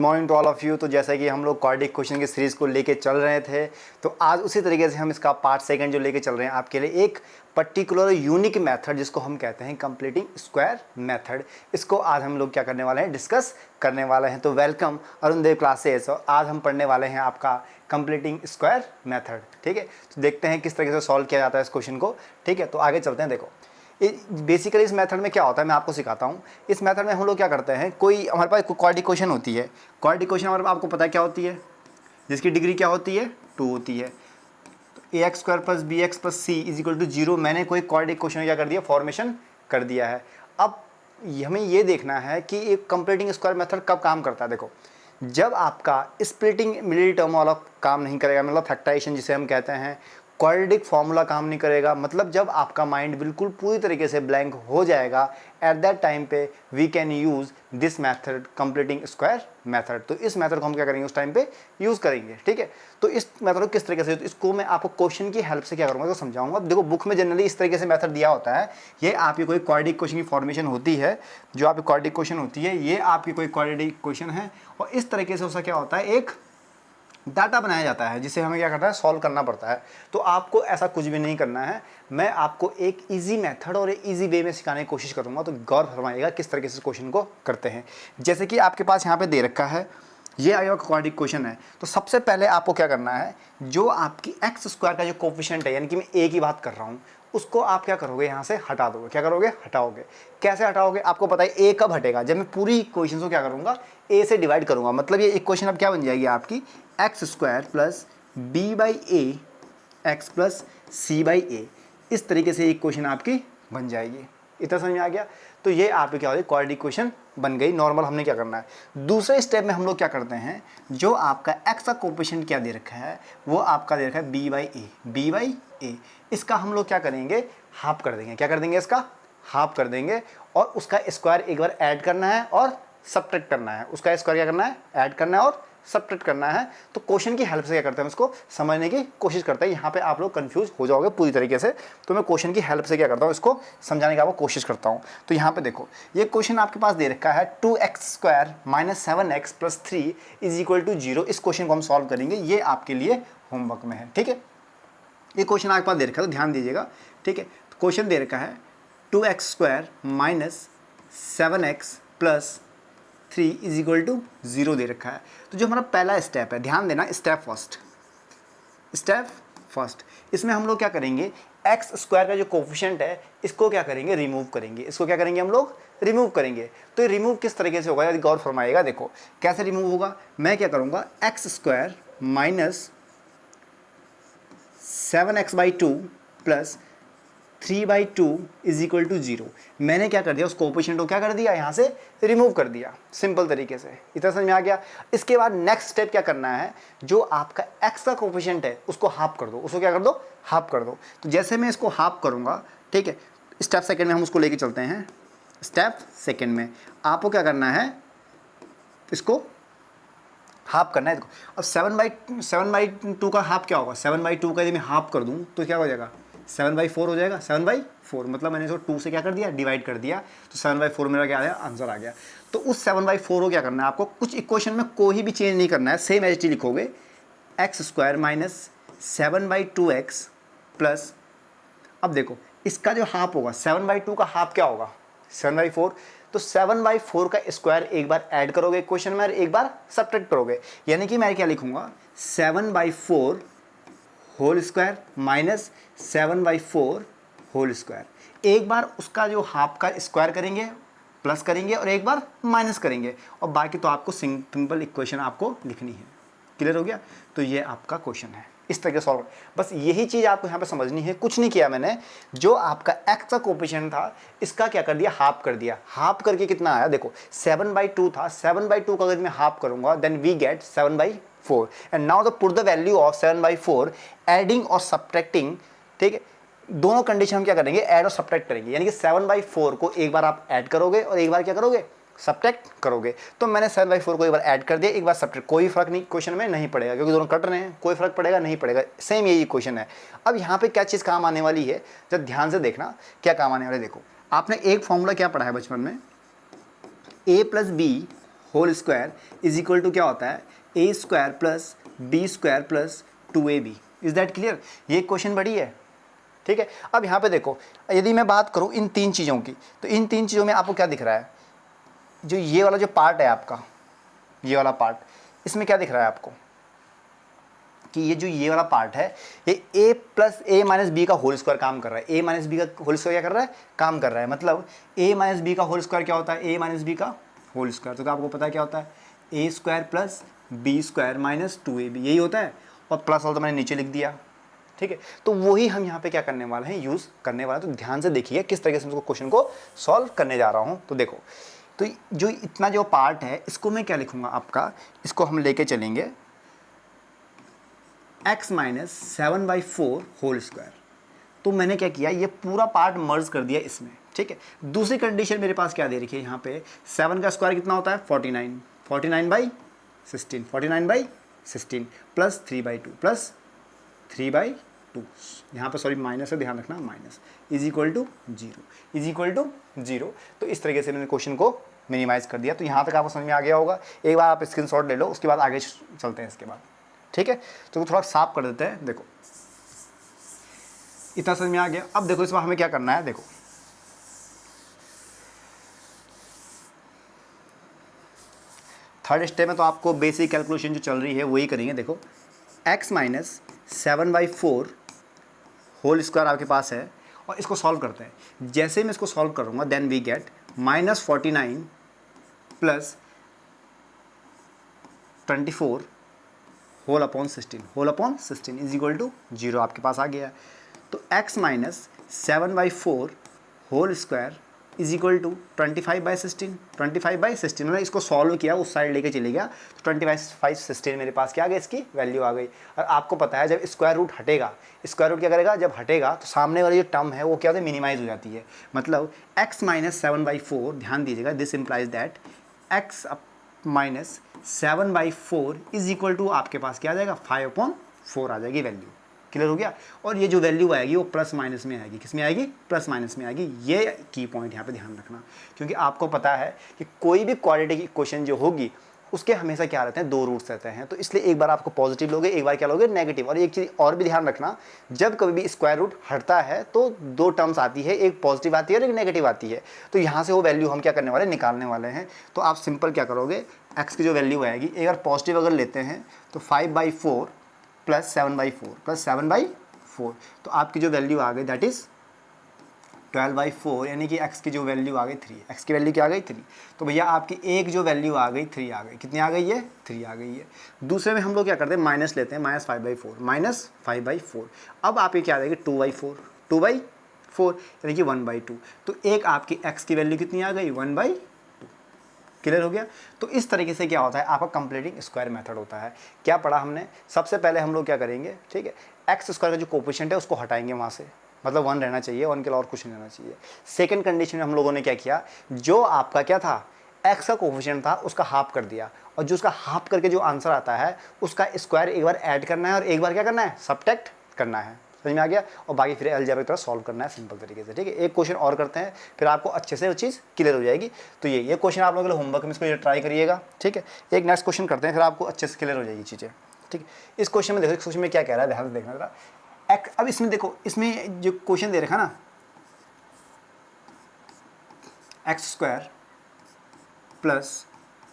Morning to all of you. तो जैसा कि हम लोग क्वाड्रेटिक क्वेश्चन की सीरीज़ को लेके चल रहे थे, तो आज उसी तरीके से हम इसका पार्ट सेकंड जो लेके चल रहे हैं आपके लिए, एक पर्टिकुलर यूनिक मेथड जिसको हम कहते हैं कंप्लीटिंग स्क्वायर मेथड, इसको आज हम लोग क्या करने वाले हैं, डिस्कस करने वाले हैं। तो वेलकम अरुण देव क्लासेस। और आज हम पढ़ने वाले हैं आपका कंप्लीटिंग स्क्वायर मेथड। ठीक है, तो देखते हैं किस तरीके से सॉल्व किया जाता है इस क्वेश्चन को। ठीक है, तो आगे चलते हैं। देखो बेसिकली इस मेथड में क्या होता है, मैं आपको सिखाता हूँ। इस मेथड में हम लोग क्या करते हैं, कोई हमारे पास क्वाड्रेटिक क्वेश्चन होती है। क्वाड्रेटिक क्वेश्चन हमारे पास आपको पता है क्या होती है, जिसकी डिग्री क्या होती है, 2 होती है। तो a x square plus b x plus c is equal to 0। मैंने कोई क्वाड्रेटिक क्वेश्चन क्या कर दिया, फॉर्मेशन कर दिया है। अब हमें ये देखना है कि एक कंप्लीटिंग स्क्वायर मेथड कब काम करता है। देखो, जब आपका स्प्लिटिंग मिडिल टर्म वाला काम नहीं करेगा, मतलब फैक्टराइजेशन जिसे हम कहते हैं, क्वाड्रेटिक फॉर्मूला काम नहीं करेगा, मतलब जब आपका माइंड बिल्कुल पूरी तरीके से ब्लैंक हो जाएगा, एट दैट टाइम पे we can use this method completing square method. तो इस मेथड को हम क्या करेंगे, उस टाइम पे यूज़ करेंगे। ठीक है, तो इस मेथड को किस तरीके से, तो इसको मैं आपको क्वेश्चन की हेल्प से क्या करूँगा, तो समझाऊंगा। देखो, बुक में जनरली इस तरीके से मेथड दिया होता है। ये आपकी कोई क्वाड्रेटिक क्वेश्चन की फॉर्मेशन होती है, जो आपकी क्वाड्रेटिक क्वेश्चन होती है, ये आपकी कोई क्वाड्रेटिक क्वेश्चन है, और इस तरीके से उसका क्या होता है, एक डाटा बनाया जाता है जिसे हमें क्या करना है, सॉल्व करना पड़ता है। तो आपको ऐसा कुछ भी नहीं करना है, मैं आपको एक इजी मेथड और एक इजी वे में सिखाने की कोशिश करूंगा। तो गौर फरमाइएगा किस तरीके से क्वेश्चन को करते हैं। जैसे कि आपके पास यहाँ पे दे रखा है, ये आपका क्वाड्रेटिक क्वेश्चन है। तो सबसे पहले आपको क्या करना है, जो आपकी एक्स स्क्वायर का जो कोफिशिएंट है, यानी कि मैं ए की बात कर रहा हूँ, उसको आप क्या करोगे, यहाँ से हटा दोगे। क्या करोगे, हटाओगे। कैसे हटाओगे, आपको पता है ए कब हटेगा, जब मैं पूरी इक्वेशन को क्या करूँगा, ए से डिवाइड करूँगा। मतलब ये इक्वेशन अब क्या बन जाएगी आपकी, x square plus b by a x plus c by a. इस तरीके से इक्वेशन आपकी बन जाएगी। इतना समझ में आ गया। तो ये आपकी क्या हो गई, क्वाड्रेटिक इक्वेशन बन गई। नॉर्मल हमने क्या करना है, दूसरे स्टेप में हम लोग क्या करते हैं, जो आपका एक्स का कोफिशिएंट क्या दे रखा है, वो आपका दे रखा है b by a, b by a. इसका हम लोग क्या करेंगे, हाफ कर देंगे। क्या कर देंगे, इसका हाफ कर देंगे, और उसका स्क्वायर एक बार ऐड करना है और सब्ट्रैक्ट करना है। उसका स्क्वायर क्या करना है, ऐड करना है और सब्ट्रैक्ट करना है। तो क्वेश्चन की हेल्प से क्या करते हैं, उसको समझने की कोशिश करते हैं। यहाँ पे आप लोग कंफ्यूज हो जाओगे पूरी तरीके से, तो मैं क्वेश्चन की हेल्प से क्या करता हूँ, इसको समझाने की आपको कोशिश करता हूँ। तो यहाँ पे देखो, ये क्वेश्चन आपके पास दे रखा है 2x square minus 7x plus 3 is equal to 0। इस क्वेश्चन को हम सॉल्व करेंगे, ये आपके लिए होमवर्क में है। ठीक है, ये क्वेश्चन आपके पास दे रखा है, तो ध्यान दीजिएगा। ठीक है, क्वेश्चन दे रखा है 2x square minus 7x plus 3 is equal to 0 दे रखा है। तो जो हमारा पहला स्टेप है, ध्यान देना, स्टेप फर्स्ट, इसमें हम लोग क्या करेंगे, एक्स स्क्वायर का जो कोफिशिएंट है, इसको क्या करेंगे, रिमूव करेंगे। इसको क्या करेंगे, हम लोग रिमूव करेंगे। तो ये रिमूव किस तरीके से होगा, यदि गौर फरमाइएगा। देखो कैसे रिमूव होगा, मैं क्या करूँगा, x square minus 7x by 2 plus 3/2 is equal to 0। मैंने क्या कर दिया, उस कोफिशिएंट को क्या कर दिया, यहाँ से रिमूव कर दिया, सिंपल तरीके से। इतना समझ में आ गया। इसके बाद नेक्स्ट स्टेप क्या करना है, जो आपका एक्स का कोफिशिएंट है, उसको हाफ कर दो। उसको क्या कर दो, हाफ कर दो। तो जैसे मैं इसको हाफ करूँगा, ठीक है, स्टेप सेकेंड में हम उसको लेके चलते हैं। स्टेप सेकेंड में आपको क्या करना है, इसको हाफ करना है। देखो, अब 7/2 का हाफ क्या होगा, 7/2 का यदि मैं हाफ कर दूँ तो क्या हो जाएगा, 7/4 हो जाएगा। 7/4 मतलब मैंने इसको 2 से क्या कर दिया, डिवाइड कर दिया। तो 7/4 मेरा क्या आया, आंसर आ गया। तो उस 7/4 को क्या करना है आपको, कुछ इक्वेशन में कोई भी चेंज नहीं करना है, सेम एच टी लिखोगे, x square minus 7/2x plus, अब देखो इसका जो हाफ होगा, 7/2 का हाफ क्या होगा, 7/4। तो 7/4 का स्क्वायर एक बार ऐड करोगे क्वेश्चन में, और एक बार सब्ट्रैक्ट करोगे। यानी कि मैं क्या लिखूंगा, 7/4 whole square minus 7/4 whole square. एक बार उसका जो हाफ का स्क्वायर करेंगे, प्लस करेंगे, और एक बार माइनस करेंगे, और बाकी तो आपको सिंपल इक्वेशन आपको लिखनी है। क्लियर हो गया। तो ये आपका क्वेश्चन है, इस तरह के सॉल्व। बस यही चीज़ आपको यहाँ पे समझनी है, कुछ नहीं किया मैंने। जो आपका एक्स का कोफिशिएंट था, इसका क्या कर दिया, हाफ कर दिया। हाफ करके कितना आया, देखो 7/2 था, 7/2 का अगर मैं हाफ करूंगा, then we get 7/4। And now the put the value of 7/4 adding और सब्ट्रैक्टिंग। ठीक है, दोनों कंडीशन हम क्या करेंगे, ऐड और सब्ट्रैक्ट करेंगे। यानी कि 7/4 को एक बार आप ऐड करोगे और एक बार क्या करोगे, सब्ट्रैक्ट करोगे। तो मैंने 7/4 को एक बार ऐड कर दिया, एक बार सब्ट्रैक्ट, कोई फर्क नहीं क्वेश्चन में नहीं पड़ेगा, क्योंकि दोनों कट रहे हैं, कोई फर्क पड़ेगा नहीं पड़ेगा, सेम यही क्वेश्चन है। अब यहाँ पे क्या चीज़ काम आने वाली है, जब ध्यान से देखना क्या काम आने वाला है। देखो, आपने एक फॉर्मूला क्या पढ़ा है बचपन में, a plus b whole square is equal to क्या होता है, a square plus b square plus 2ab। Is that clear? ये क्वेश्चन बड़ी है, ठीक है। अब यहाँ पे देखो, यदि मैं बात करूँ इन तीन चीज़ों की, तो इन तीन चीज़ों में आपको क्या दिख रहा है, जो ये वाला जो पार्ट है आपका, ये वाला पार्ट, इसमें क्या दिख रहा है आपको कि ये जो ये वाला पार्ट है, ये a plus a minus b का होल स्क्वायर काम कर रहा है। a माइनस बी का होल स्क्वायर क्या कर रहा है, काम कर रहा है। मतलब a माइनस बी का होल स्क्वायर क्या होता है, a माइनस बी का होल स्क्वायर, तो आपको पता है क्या होता है, a square plus b square minus 2ab, यही होता है। और प्लस वाला तो मैंने नीचे लिख दिया, ठीक है। तो वही हम यहाँ पे क्या करने वाले हैं, यूज़ करने वाले हैं। तो ध्यान से देखिए किस तरीके से मैं क्वेश्चन को सॉल्व करने जा रहा हूँ। तो देखो, तो जो इतना जो पार्ट है इसको मैं क्या लिखूँगा आपका, इसको हम लेके चलेंगे x माइनस 7/4 होल स्क्वायर। तो मैंने क्या किया, ये पूरा पार्ट मर्ज कर दिया इसमें, ठीक है। दूसरी कंडीशन मेरे पास क्या दे रखी है यहाँ पे, 7 का स्क्वायर कितना होता है 49, 49/16, 49/16 प्लस 3/2 प्लस 3/2, यहाँ पे सॉरी माइनस है, ध्यान रखना, minus is equal to 0, is equal to 0। तो इस तरीके से मैंने क्वेश्चन को मिनिमाइज कर दिया। तो यहाँ तक आपको समझ में आ गया होगा। एक बार आप स्क्रीनशॉट ले लो, उसके बाद आगे चलते हैं इसके बाद, ठीक है। तो थोड़ा साफ कर देते हैं। देखो इतना समझ में आ गया। अब देखो इस बार हमें क्या करना है, देखो थर्ड स्टेप में तो आपको बेसिक कैलकुलेशन जो चल रही है वही करेंगे। देखो x माइनस 7/4 होल स्क्वायर आपके पास है, और इसको सॉल्व करते हैं। जैसे मैं इसको सॉल्व करूँगा then we get -49 plus 24 whole upon 16 is equal to 0 आपके पास आ गया। तो x minus 7/4 whole square is equal to 25/16, 25/16 मैंने इसको सॉल्व किया, उस साइड लेके चले गया, तो 25/16 मेरे पास क्या आ गया, इसकी वैल्यू आ गई। और आपको पता है जब स्क्वायर रूट हटेगा, स्क्वायर रूट क्या करेगा, जब हटेगा तो सामने वाली जो टर्म है वो क्या होता है, मिनिमाइज हो जाती है। मतलब x माइनस 7/4, ध्यान दीजिएगा, this implies that x minus 7/4 is equal to आपके पास क्या आ जाएगा, 5/4 आ जाएगी वैल्यू। क्लियर हो गया। और ये जो वैल्यू आएगी वो प्लस माइनस में आएगी, किस में आएगी, प्लस माइनस में आएगी। ये की पॉइंट यहाँ पे ध्यान रखना, क्योंकि आपको पता है कि कोई भी क्वाड्रेटिक की क्वेश्चन जो होगी उसके हमेशा क्या रहते हैं, दो रूट्स रहते हैं। तो इसलिए एक बार आपको पॉजिटिव लोगे, एक बार क्या लोगे, नेगेटिव। और एक चीज़ और भी ध्यान रखना, जब कभी भी स्क्वायर रूट हटता है तो दो टर्म्स आती है, एक पॉजिटिव आती है और एक नेगेटिव आती है। तो यहाँ से वो वैल्यू हम क्या करने वाले, निकालने वाले हैं। तो आप सिंपल क्या करोगे, एक्स की जो वैल्यू आएगी, एक बार पॉजिटिव अगर लेते हैं तो 5/4 प्लस 7/4 प्लस 7/4, तो आपकी जो वैल्यू आ गई दैट इज़ 12/4, यानी कि x की जो वैल्यू आ गई 3, x की वैल्यू क्या आ गई 3। तो भैया आपकी एक जो वैल्यू आ गई 3 आ गई, कितनी आ गई है, 3 आ गई है। दूसरे में हम लोग क्या करते हैं, माइनस लेते हैं, -5/4 अब आपकी क्या आ जाएगी 2/4 यानी कि 1/2। तो एक आपकी x की वैल्यू कितनी आ गई, 1/2। क्लियर हो गया। तो इस तरीके से क्या होता है, आपका कंप्लीटिंग स्क्वायर मेथड होता है। क्या पढ़ा हमने, सबसे पहले हम लोग क्या करेंगे, ठीक है, एक्स स्क्वायर का जो कोफिशिएंट है उसको हटाएंगे वहाँ से, मतलब 1 रहना चाहिए, 1 के अलावा और कुछ नहीं रहना चाहिए। सेकंड कंडीशन में हम लोगों ने क्या किया, जो आपका क्या था, एक्स का कोफिशिएंट था उसका हाफ कर दिया, और जो उसका हाफ करके जो आंसर आता है उसका स्क्वायर एक बार ऐड करना है और एक बार क्या करना है, सबट्रैक्ट करना है। समझ में आ गया। और बाकी फिर अलजेब्रा की तरह सॉल्व करना है सिंपल तरीके से, ठीक है। एक क्वेश्चन और करते हैं, फिर आपको अच्छे से वो चीज़ क्लियर हो जाएगी। तो ये क्वेश्चन आप लोगों के लिए होमवर्क में इसको ट्राई करिएगा, ठीक है। एक नेक्स्ट क्वेश्चन करते हैं, फिर आपको अच्छे से क्लियर हो जाएगी चीज़ें, ठीक है। इस क्वेश्चन में देखो, इस क्वेश्चन में क्या कह रहा है, ध्यान से देखना जरा। अब इसमें देखो, इसमें जो क्वेश्चन दे रखा ना, x² plus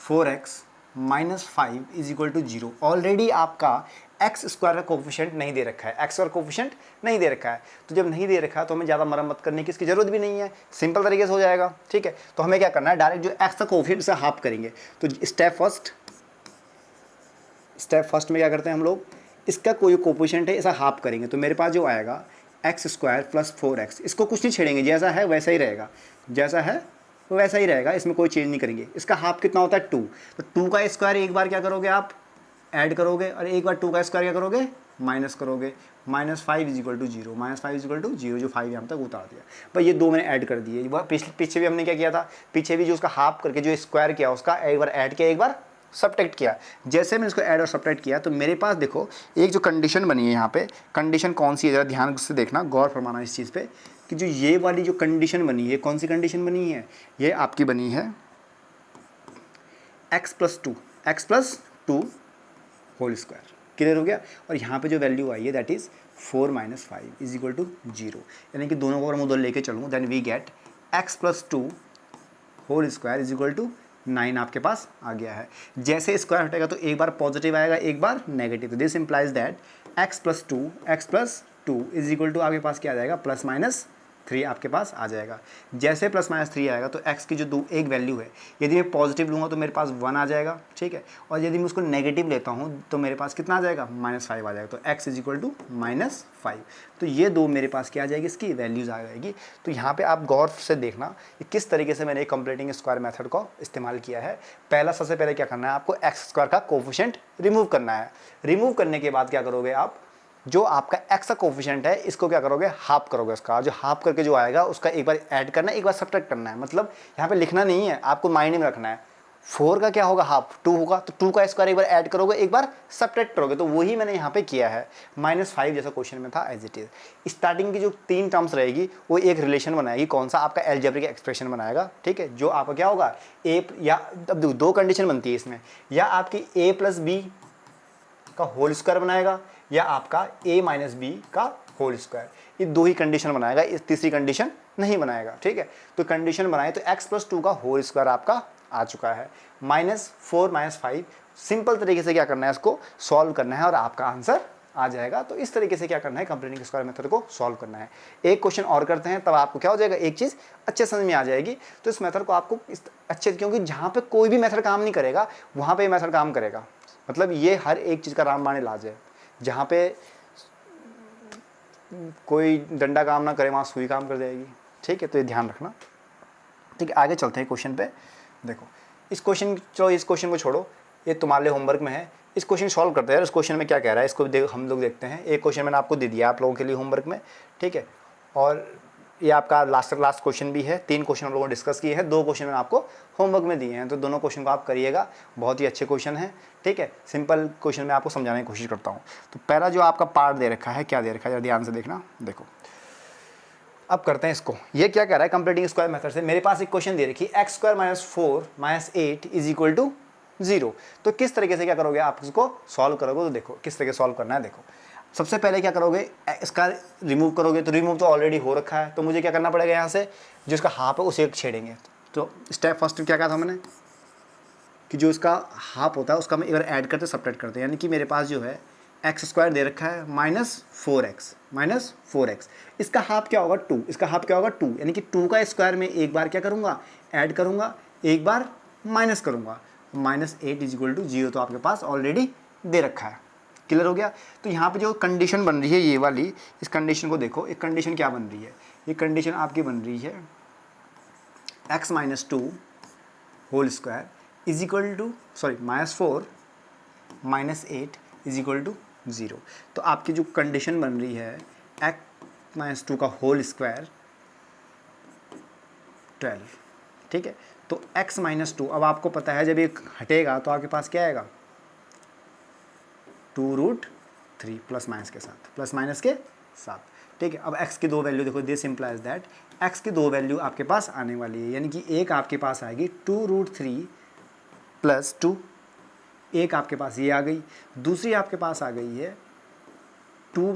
4x minus 5 is equal to 0। Already आपका x² का कोफिशिएंट नहीं दे रखा है, x का कोफिशिएंट नहीं दे रखा है। तो जब नहीं दे रखा है तो हमें ज़्यादा मरम्मत करने की इसकी ज़रूरत भी नहीं है, सिंपल तरीके से हो जाएगा, ठीक है। तो हमें क्या करना है, डायरेक्ट जो x का कोफिशिएंट से हाफ करेंगे। तो स्टेप फर्स्ट में क्या करते हैं हम लोग, इसका कोई कोफिशिएंट है ऐसा हाफ करेंगे, तो मेरे पास जो आएगा x² प्लस 4x, इसको कुछ नहीं छेड़ेंगे, जैसा है वैसा ही रहेगा, जैसा है वो वैसा ही रहेगा, इसमें कोई चेंज नहीं करेंगे। इसका हाफ कितना होता है 2, तो 2 का स्क्वायर एक बार क्या करोगे आप, ऐड करोगे, और एक बार 2 का स्क्वायर क्या करोगे, माइनस करोगे। -5 is equal to 0, -5 is equal to 0, जो 5 यहाँ तक उतार दिया भाई। ये दो मैंने ऐड कर दिए। पीछे भी हमने क्या किया था, पीछे भी जो उसका हाफ करके जो स्क्वायर किया उसका एक बार ऐड किया, एक बार सबट्रैक्ट किया। जैसे मैंने इसको ऐड और सबट्रैक्ट किया तो मेरे पास देखो एक जो कंडीशन बनी है यहाँ पे, कंडीशन कौन सी है, ज़रा ध्यान से देखना, गौर फरमाना इस चीज़ पे, कि जो ये वाली जो कंडीशन बनी है, कौन सी कंडीशन बनी है, ये आपकी बनी है x plus two whole square. Clear हो गया। और यहाँ पे जो वैल्यू आई है that is 4 - 5 is equal to 0, यानी कि दोनों को अगर मैं उधर लेके चलूँ then we get x plus two whole square is equal to 9 आपके पास आ गया है। जैसे स्क्वायर हटेगा तो एक बार पॉजिटिव आएगा, एक बार negative. This implies that x plus two is equal to आपके पास क्या आ जाएगा, +-3 आपके पास आ जाएगा। जैसे +-3 आएगा तो एक्स की जो एक वैल्यू है, यदि मैं पॉजिटिव लूँगा तो मेरे पास 1 आ जाएगा, ठीक है। और यदि मैं उसको नेगेटिव लेता हूँ तो मेरे पास कितना आ जाएगा, -5 आ जाएगा। तो एक्स इज इक्वल टू -5। तो ये दो मेरे पास क्या आ जाएगी, इसकी वैल्यूज़ आ जाएगी। तो यहाँ पे आप गौर से देखना कि किस तरीके से मैंने कंप्लीटिंग स्क्वायर मेथड को इस्तेमाल किया है। सबसे पहले क्या करना है आपको, एक्स स्क्वायर का कोफिशिएंट रिमूव करना है। रिमूव करने के बाद क्या करोगे आप, जो आपका एक्स का कोफिशिएंट है इसको क्या करोगे, हाफ करोगे। उसका जो हाफ करके जो आएगा उसका एक बार ऐड करना है, एक बार सब्ट्रैक्ट करना है। मतलब यहाँ पे लिखना नहीं है, आपको माइंड में रखना है। 4 का क्या होगा, हाफ 2 होगा, तो 2 का स्क्वायर एक बार ऐड करोगे, एक बार सब्ट्रैक्ट करोगे। तो वही मैंने यहाँ पे किया है। -5 जैसा क्वेश्चन में था एज इट इज। स्टार्टिंग की जो 3 टर्म्स रहेगी वो एक रिलेशन बनाएगी। कौन सा, आपका अलजेब्रिक एक्सप्रेशन बनाएगा, ठीक है। जो आपका क्या होगा, ए या अब देखो 2 कंडीशन बनती है इसमें, या आपकी a + b का होल स्क्वायर बनाएगा, या आपका a - b का होल स्क्वायर। ये 2 ही कंडीशन बनाएगा, इस तीसरी कंडीशन नहीं बनाएगा, ठीक है। तो कंडीशन बनाए तो x + 2 का होल स्क्वायर आपका आ चुका है। -4 - 5 सिंपल तरीके से क्या करना है, इसको सॉल्व करना है और आपका आंसर आ जाएगा। तो इस तरीके से क्या करना है, कंप्लीटिंग स्क्वायर मेथड को सॉल्व करना है। एक क्वेश्चन और करते हैं, तब आपको क्या हो जाएगा, एक चीज़ अच्छे समझ में आ जाएगी। तो इस मेथड को आपको अच्छे, क्योंकि जहाँ पे कोई भी मेथड काम नहीं करेगा वहाँ पे ये मेथड काम करेगा। मतलब ये हर एक चीज़ का रामबाण इलाज है। जहाँ पे कोई डंडा काम ना करे वहाँ सुई काम कर जाएगी, ठीक है। तो ये ध्यान रखना, ठीक है। आगे चलते हैं क्वेश्चन पे। देखो इस क्वेश्चन, चलो इस क्वेश्चन को छोड़ो, ये तुम्हारे लिए होमवर्क में है। इस क्वेश्चन सॉल्व करते हैं। इस क्वेश्चन में क्या कह रहा है इसको हम लोग देखते हैं। एक क्वेश्चन मैंने आपको दे दिया आप लोगों के लिए होमवर्क में, ठीक है। और ये आपका लास्ट क्वेश्चन भी है। 3 क्वेश्चन हम लोगों ने डिस्कस किए हैं, 2 क्वेश्चन मैंने आपको होमवर्क में दिए हैं। तो दोनों क्वेश्चन को आप करिएगा, बहुत ही अच्छे क्वेश्चन हैं, ठीक है। सिंपल क्वेश्चन मैं आपको समझाने की कोशिश करता हूँ। तो पहला जो आपका पार्ट दे रखा है, क्या दे रखा है, जरा ध्यान से देखना। देखो अब करते हैं इसको। ये क्या कह रहा है, कंप्लीटिंग स्क्वायर मेथड से मेरे पास एक क्वेश्चन दे रखी है, x² - 4 - 8 इज इक्वल टू 0। तो किस तरीके से क्या करोगे आप इसको सॉल्व करोगे, तो देखो किस तरीके से सॉल्व करना है। देखो सबसे पहले क्या करोगे, इसका रिमूव करोगे। तो रिमूव तो ऑलरेडी हो रखा है, तो मुझे क्या करना पड़ेगा, यहाँ से जो इसका हाफ है उसे छेड़ेंगे। तो स्टेप फर्स्ट क्या कहा था मैंने, कि जो इसका हाफ होता है उसका मैं एक बार ऐड करते सब्ट्रैक्ट करते हैं। यानी कि मेरे पास जो है x² दे रखा है -4x। इसका हाफ क्या होगा, 2। इसका हाफ क्या होगा, 2। यानी कि 2 का स्क्वायर में एक बार क्या करूँगा, ऐड करूँगा, एक बार माइनस करूँगा। -8 इज इक्वल टू 0 तो आपके पास ऑलरेडी दे रखा है। क्लियर हो गया। तो यहाँ पे जो कंडीशन बन रही है ये वाली, इस कंडीशन को देखो। एक कंडीशन क्या बन रही है, ये कंडीशन आपकी बन रही है x - 2 whole square is equal to -4 - 8 is equal to 0। तो आपकी जो कंडीशन बन रही है x - 2 का होल स्क्वायर 12, ठीक है। तो x - 2, अब आपको पता है जब ये हटेगा तो आपके पास क्या आएगा, 2√3 प्लस माइनस के साथ, ठीक है। अब x की 2 वैल्यू देखो, दिस इंप्लाइज दैट x की 2 वैल्यू आपके पास आने वाली है। यानी कि एक आपके पास आएगी 2√3 + 2, एक आपके पास ये आ गई, दूसरी आपके पास आ गई है 2 -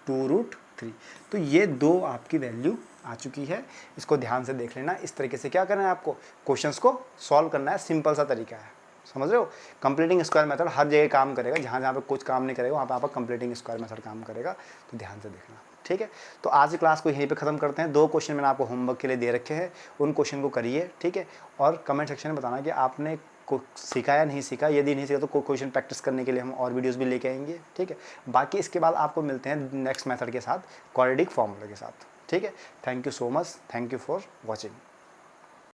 2√3। तो ये 2 आपकी वैल्यू आ चुकी है। इसको ध्यान से देख लेना। इस तरीके से क्या करना है आपको, क्वेश्चंस को सॉल्व करना है। सिंपल सा तरीका है, समझ रहे हो। कंप्लीटिंग स्क्वायर मेथड हर जगह काम करेगा, जहाँ जहाँ पे कुछ काम नहीं करेगा वहाँ पे आपका कंप्लीटिंग स्क्वायर मेथड काम करेगा। तो ध्यान से देखना, ठीक है। तो आज की क्लास को यहीं पे ख़त्म करते हैं। 2 क्वेश्चन मैंने आपको होमवर्क के लिए दे रखे हैं, उन क्वेश्चन को करिए, ठीक है। और कमेंट सेक्शन में बताना कि आपने को सीखा या नहीं सीखा। यदि नहीं सीखा तो कोई क्वेश्चन प्रैक्टिस करने के लिए हम और वीडियोस भी लेके आएंगे, ठीक है। बाकी इसके बाद आपको मिलते हैं नेक्स्ट मेथड के साथ, क्वाड्रेटिक फॉर्मूला के साथ, ठीक है। Thank you so much, thank you for watching.